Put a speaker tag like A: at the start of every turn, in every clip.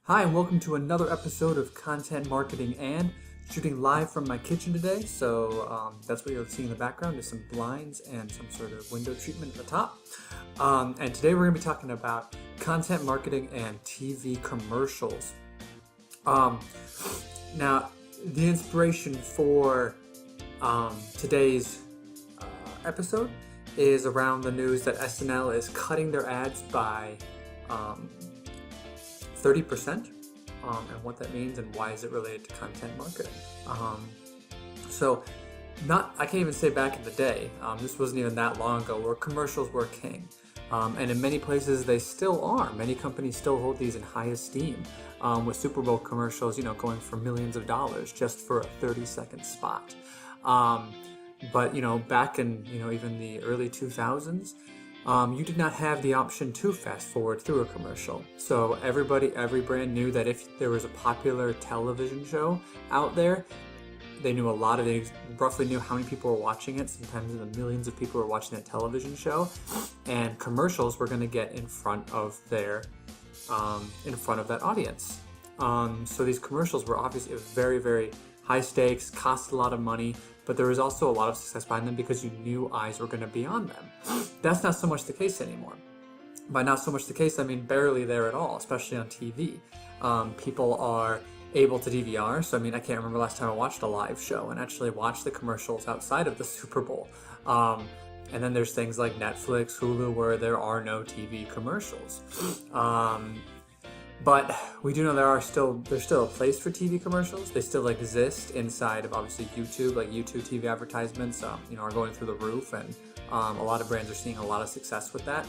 A: Hi, and welcome to another episode of Content Marketing and shooting live from my kitchen today. So that's what you're seeing in the background. There's some blinds and some sort of window treatment at the top. And today we're going to be talking about content marketing and TV commercials. Now, the inspiration for today's episode is around the news that SNL is cutting their ads by 30%, and what that means and why is it related to content marketing. I can't even say back in the day, this wasn't even that long ago, where commercials were king. And in many places they still are. Many companies still hold these in high esteem, with Superbowl commercials, going for millions of dollars just for a 30-second spot. But back in even the early 2000s, you did not have the option to fast forward through a commercial. So every brand knew that if there was a popular television show out there, they roughly knew how many people were watching it. Sometimes in the millions of people were watching that television show, and commercials were going to get in front of that audience. So these commercials were obviously very, very high stakes, cost a lot of money, but there was also a lot of success behind them because you knew eyes were going to be on them. That's not so much the case anymore. By not so much the case, I mean barely there at all, especially on TV. People are able to DVR, so I can't remember last time I watched a live show and actually watched the commercials outside of the Super Bowl. And then there's things like Netflix, Hulu, where there are no TV commercials. But we do know there's still a place for TV commercials. They still exist inside of obviously YouTube. Like YouTube TV advertisements, are going through the roof, and a lot of brands are seeing a lot of success with that.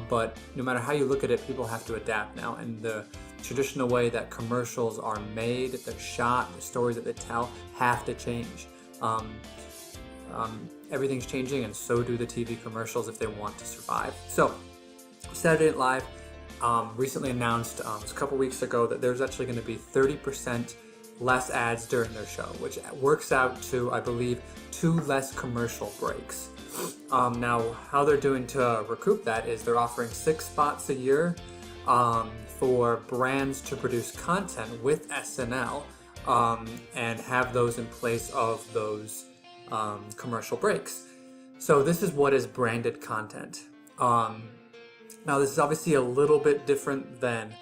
A: But no matter how you look at it, people have to adapt now, and the traditional way that commercials are made, they're shot, the stories that they tell have to change. Everything's changing, and so do the TV commercials if they want to survive. So, Saturday Night Live recently announced a couple weeks ago that there's actually going to be 30% less ads during their show, which works out to, I believe, 2 less commercial breaks. Now, how they're doing to recoup that is they're offering 6 spots a year for brands to produce content with SNL and have those in place of those commercial breaks. So this is what is branded content. Now, this is obviously a little bit different than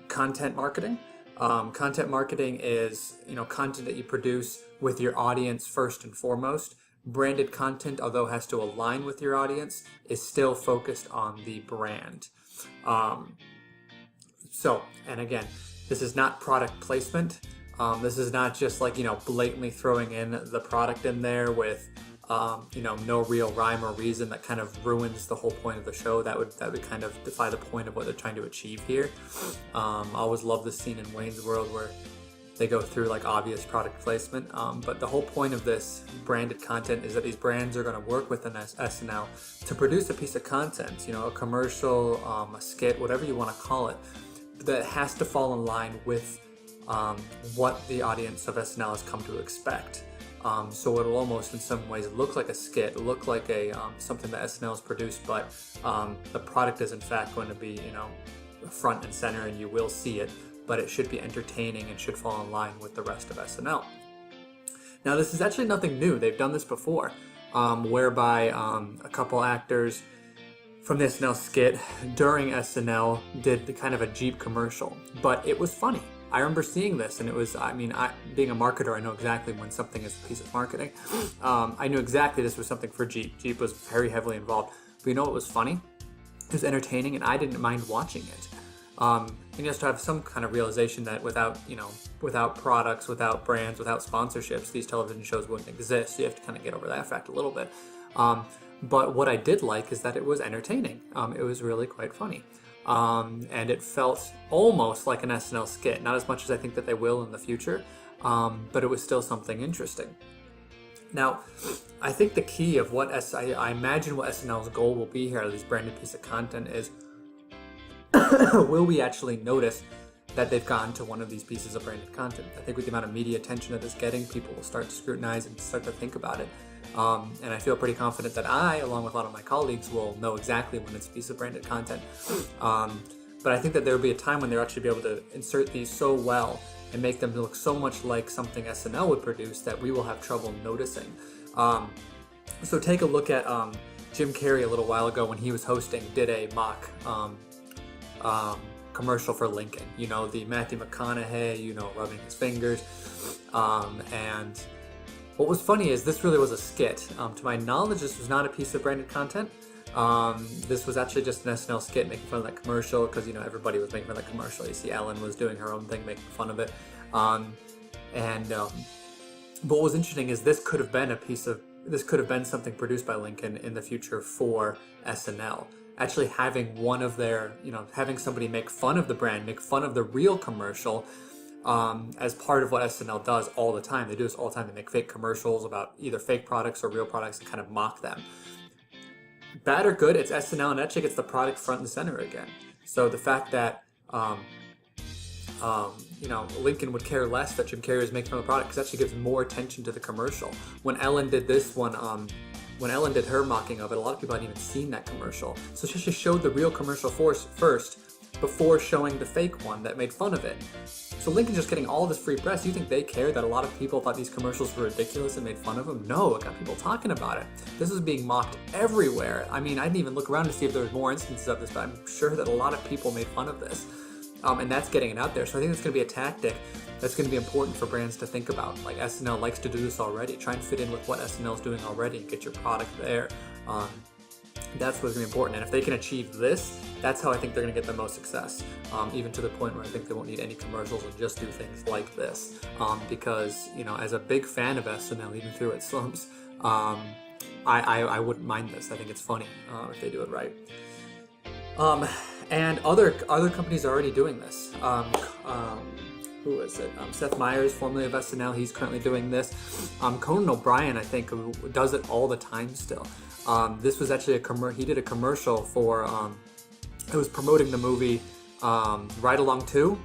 A: content marketing. Content marketing is, content that you produce with your audience first and foremost. Branded content, although has to align with your audience, is still focused on the brand. And again, this is not product placement. This is not just blatantly throwing in the product in there with no real rhyme or reason that kind of ruins the whole point of the show. That would kind of defy the point of what they're trying to achieve here. I always love this scene in Wayne's World where they go through obvious product placement. But the whole point of this branded content is that these brands are going to work with an SNL to produce a piece of content, a commercial, a skit, whatever you want to call it, that has to fall in line with what the audience of SNL has come to expect. So it'll almost in some ways look like a skit, look like something that SNL has produced, but the product is in fact going to be, front and center, and you will see it, but it should be entertaining and should fall in line with the rest of SNL. Now, this is actually nothing new. They've done this before, whereby a couple actors from the SNL skit during SNL did the kind of a Jeep commercial, but it was funny. I remember seeing this, and it was, being a marketer, I know exactly when something is a piece of marketing. I knew exactly this was something for Jeep. Jeep was very heavily involved. But what was funny? It was entertaining, and I didn't mind watching it. And you have to have some kind of realization that without products, without brands, without sponsorships, these television shows wouldn't exist. So you have to kind of get over that fact a little bit. But what I did like is that it was entertaining. It was really quite funny. And it felt almost like an SNL skit, not as much as I think that they will in the future, but it was still something interesting. Now, I think the key of I imagine what SNL's goal will be here out of this branded piece of content is, will we actually notice that they've gone to one of these pieces of branded content? I think with the amount of media attention that it's getting, people will start to scrutinize and start to think about it. And I feel pretty confident that I, along with a lot of my colleagues, will know exactly when it's a piece of branded content. But I think that there will be a time when they'll actually be able to insert these so well and make them look so much like something SNL would produce that we will have trouble noticing. So take a look at Jim Carrey a little while ago when he was hosting, did a mock commercial for Lincoln. You know, the Matthew McConaughey, you know, rubbing his fingers. And what was funny is this really was a skit. To my knowledge, this was not a piece of branded content. This was actually just an SNL skit making fun of that commercial because, you know, everybody was making fun of that commercial. You see Ellen was doing her own thing, making fun of it. But what was interesting is this could have been something produced by Lincoln in the future for SNL. Actually having one of their, you know, having somebody make fun of the brand, make fun of the real commercial, as part of what SNL does all the time. They do this all the time. They make fake commercials about either fake products or real products and kind of mock them. Bad or good, it's SNL, and actually gets the product front and center again. So the fact that, you know, Lincoln would care less that Jim Carrey is making fun of the product because actually gives more attention to the commercial. When Ellen did this one, when Ellen did her mocking of it, a lot of people hadn't even seen that commercial. So she just showed the real commercial first before showing the fake one that made fun of it. So Lincoln's just getting all this free press. You think they care that a lot of people thought these commercials were ridiculous and made fun of them? No, it got people talking about it. This is being mocked everywhere. I mean, I didn't even look around to see if there was more instances of this, but I'm sure that a lot of people made fun of this. And that's getting it out there. So I think it's going to be a tactic that's going to be important for brands to think about. Like SNL likes to do this already. Try and fit in with what SNL is doing already and get your product there. That's what's going to be important. And if they can achieve this, that's how I think they're going to get the most success. Even to the point where I think they won't need any commercials and just do things like this. Because, you know, as a big fan of SNL, even through its slumps, I wouldn't mind this. I think it's funny if they do it right. And other companies are already doing this. Who is it? Seth Meyers, formerly of SNL, he's currently doing this. Conan O'Brien, I think, does it all the time still. This was actually he did a commercial for, it was promoting the movie Ride Along 2.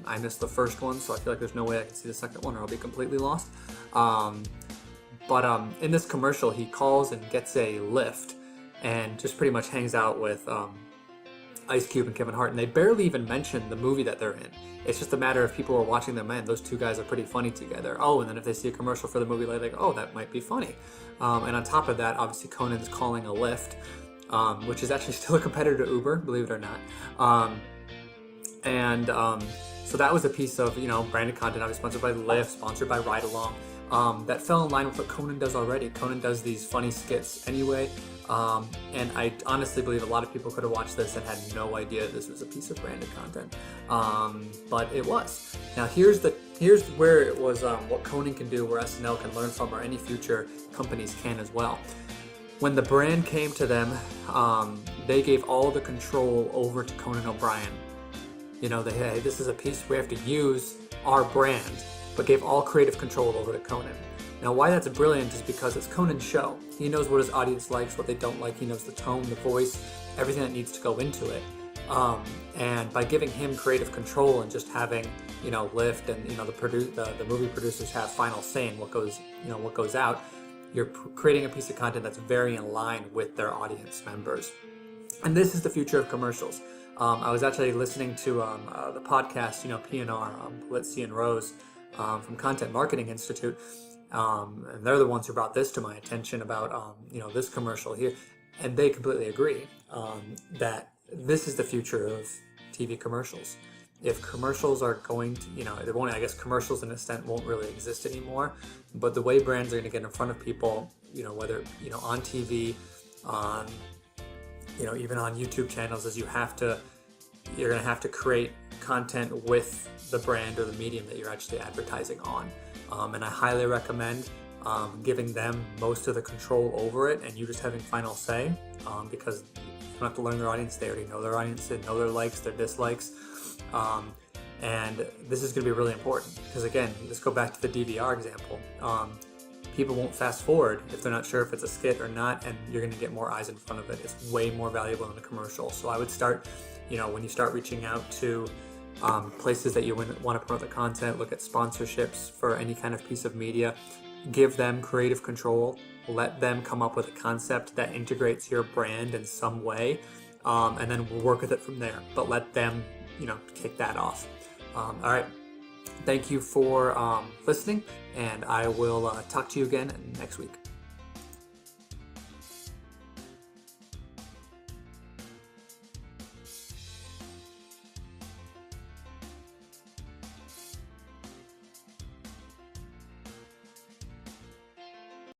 A: I missed the first one, so I feel like there's no way I can see the second one or I'll be completely lost. But in this commercial, he calls and gets a lift and just pretty much hangs out with Ice Cube and Kevin Hart, and they barely even mention the movie that they're in. It's just a matter of people are watching them, man, those two guys are pretty funny together. Oh, and then if they see a commercial for the movie later, they go, oh, that might be funny. And on top of that, obviously Conan's calling a Lyft, which is actually still a competitor to Uber, believe it or not. So that was a piece of, you know, branded content, obviously sponsored by Lyft, sponsored by Ride Along, that fell in line with what Conan does already. Conan does these funny skits anyway. And I honestly believe a lot of people could have watched this and had no idea this was a piece of branded content, but it was. Now here's where it was what Conan can do, where SNL can learn from, or any future companies can as well. When the brand came to them, they gave all the control over to Conan O'Brien. You know, hey, this is a piece we have to use our brand, but gave all creative control over to Conan. Now, why that's brilliant is because it's Conan's show. He knows what his audience likes, what they don't like. He knows the tone, the voice, everything that needs to go into it. And by giving him creative control and just having, you know, Lyft and, you know, the movie producers have final say in what goes out, you're creating a piece of content that's very in line with their audience members. And this is the future of commercials. I was actually listening to the podcast, you know, P&R, Litzy and Rose from Content Marketing Institute. And they're the ones who brought this to my attention about, you know, this commercial here. And they completely agree that this is the future of TV commercials. If commercials are going to, you know, it won't, I guess commercials in a extent won't really exist anymore, but the way brands are going to get in front of people, you know, whether, you know, on TV, on, you know, even on YouTube channels, is you're going to have to create content with the brand or the medium that you're actually advertising on. And I highly recommend giving them most of the control over it and you just having final say, because you don't have to learn their audience. They already know their audience, they know their likes, their dislikes. And this is going to be really important because, again, let's go back to the DVR example. People won't fast forward if they're not sure if it's a skit or not, and you're going to get more eyes in front of it. It's way more valuable than a commercial. So I would start, you know, when you start reaching out to places that you want to promote the content, look at sponsorships for any kind of piece of media, give them creative control, let them come up with a concept that integrates your brand in some way, and then we'll work with it from there. But let them kick that off. All right. Thank you for listening, and I will talk to you again next week.